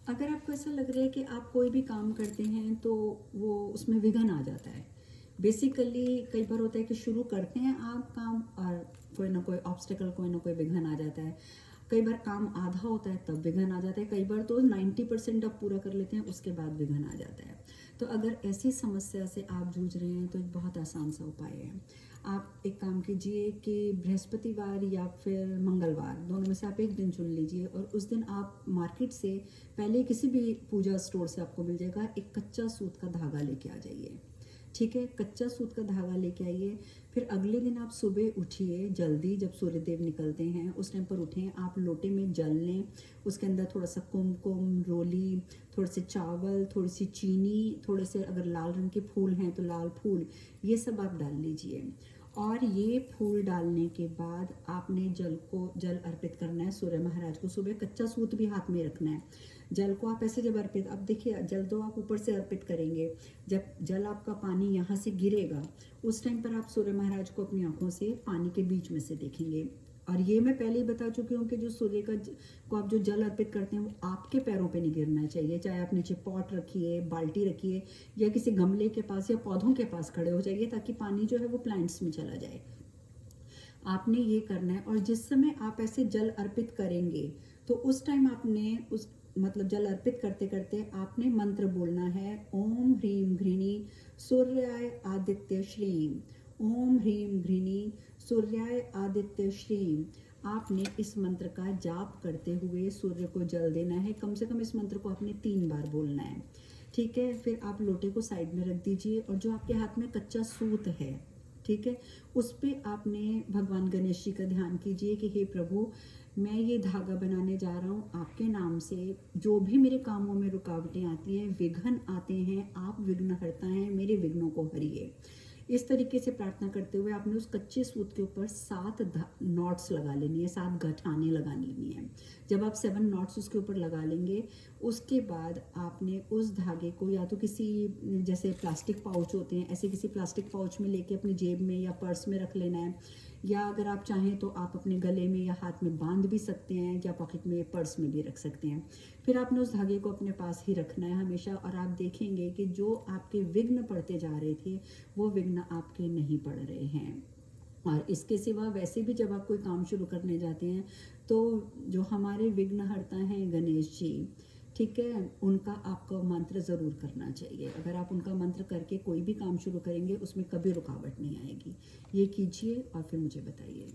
अगर आपको ऐसा लग रहा है कि आप कोई भी काम करते हैं तो वो उसमें विघ्न आ जाता है। बेसिकली कई बार होता है कि शुरू करते हैं आप काम और कोई ना कोई ऑब्स्टिकल, कोई ना कोई विघ्न आ जाता है। कई बार काम आधा होता है तब विघ्न आ जाता है, कई बार तो 90% आप पूरा कर लेते हैं उसके बाद विघ्न आ जाता है। तो अगर ऐसी समस्या से आप जूझ रहे हैं तो एक बहुत आसान सा उपाय है। आप एक काम कीजिए कि बृहस्पतिवार या फिर मंगलवार, दोनों में से आप एक दिन चुन लीजिए और उस दिन आप मार्केट से, पहले किसी भी पूजा स्टोर से आपको मिल जाएगा, एक कच्चा सूत का धागा लेके आ जाइए। ठीक है, कच्चा सूत का धागा लेके आइए। फिर अगले दिन आप सुबह उठिए जल्दी, जब सूर्य देव निकलते हैं उस टाइम पर उठें। आप लोटे में जल लें, उसके अंदर थोड़ा सा कुमकुम, रोली, थोड़े से चावल, थोड़ी सी चीनी, थोड़े से अगर लाल रंग के फूल हैं तो लाल फूल, ये सब आप डाल लीजिए। और ये फूल डालने के बाद आपने जल अर्पित करना है सूर्य महाराज को। सुबह कच्चा सूत भी हाथ में रखना है। जल को आप ऐसे जब अर्पित, अब देखिए जल तो आप ऊपर से अर्पित करेंगे, जब जल आपका पानी यहाँ से गिरेगा उस टाइम पर आप सूर्य महाराज को अपनी आंखों से पानी के बीच में से देखेंगे। और ये मैं पहले ही बता चुकी हूँ कि जो सूर्य को आप जो जल अर्पित करते हैं वो आपके पैरों पे नहीं गिरना चाहिए। चाहे आप नीचे पॉट रखिए, बाल्टी रखिए या किसी गमले के पास या पौधों के पास खड़े हो जाइए, ताकि पानी जो है वो प्लांट्स में चला जाए। आपने ये करना है। और जिस समय आप ऐसे जल अर्पित करेंगे तो उस टाइम आपने उस मतलब जल अर्पित करते करते आपने मंत्र बोलना है, ओम ह्रीम घृणी सूर्याय आदित्य श्रीम। ओम ह्रीम घृणी सूर्याय आदित्य श्रीम। आपने इस मंत्र का जाप करते हुए सूर्य को जल देना है। कम से कम इस मंत्र को आपने 3 बार बोलना है। ठीक है, फिर आप लोटे को साइड में रख दीजिए और जो आपके हाथ में कच्चा सूत है, ठीक है, उस पर आपने भगवान गणेश जी का ध्यान कीजिए कि हे प्रभु, मैं ये धागा बनाने जा रहा हूँ आपके नाम से। जो भी मेरे कामों में रुकावटें आती हैं, विघ्न आते हैं, आप विघ्नहर्ता हैं, मेरे विघ्नों को हरिए। इस तरीके से प्रार्थना करते हुए आपने उस कच्चे सूत के ऊपर 7 नॉट्स लगा लेनी है, 7 गठाने लगा लेनी है। जब आप 7 नॉट्स उसके ऊपर लगा लेंगे उसके बाद आपने उस धागे को या तो किसी, जैसे प्लास्टिक पाउच होते हैं, ऐसे किसी प्लास्टिक पाउच में लेके अपनी जेब में या पर्स में रख लेना है, या अगर आप चाहें तो आप अपने गले में या हाथ में बांध भी सकते हैं, या पॉकेट में, पर्स में भी रख सकते हैं। फिर आपने उस धागे को अपने पास ही रखना है हमेशा, और आप देखेंगे कि जो आपके विघ्न पड़ते जा रहे थे वो विघ्न आपके नहीं पड़ रहे हैं। और इसके सिवा वैसे भी जब आप कोई काम शुरू करने जाते हैं तो जो हमारे विघ्नहर्ता हैं गणेश जी, ठीक है, उनका आपको मंत्र ज़रूर करना चाहिए। अगर आप उनका मंत्र करके कोई भी काम शुरू करेंगे उसमें कभी रुकावट नहीं आएगी। ये कीजिए और फिर मुझे बताइए।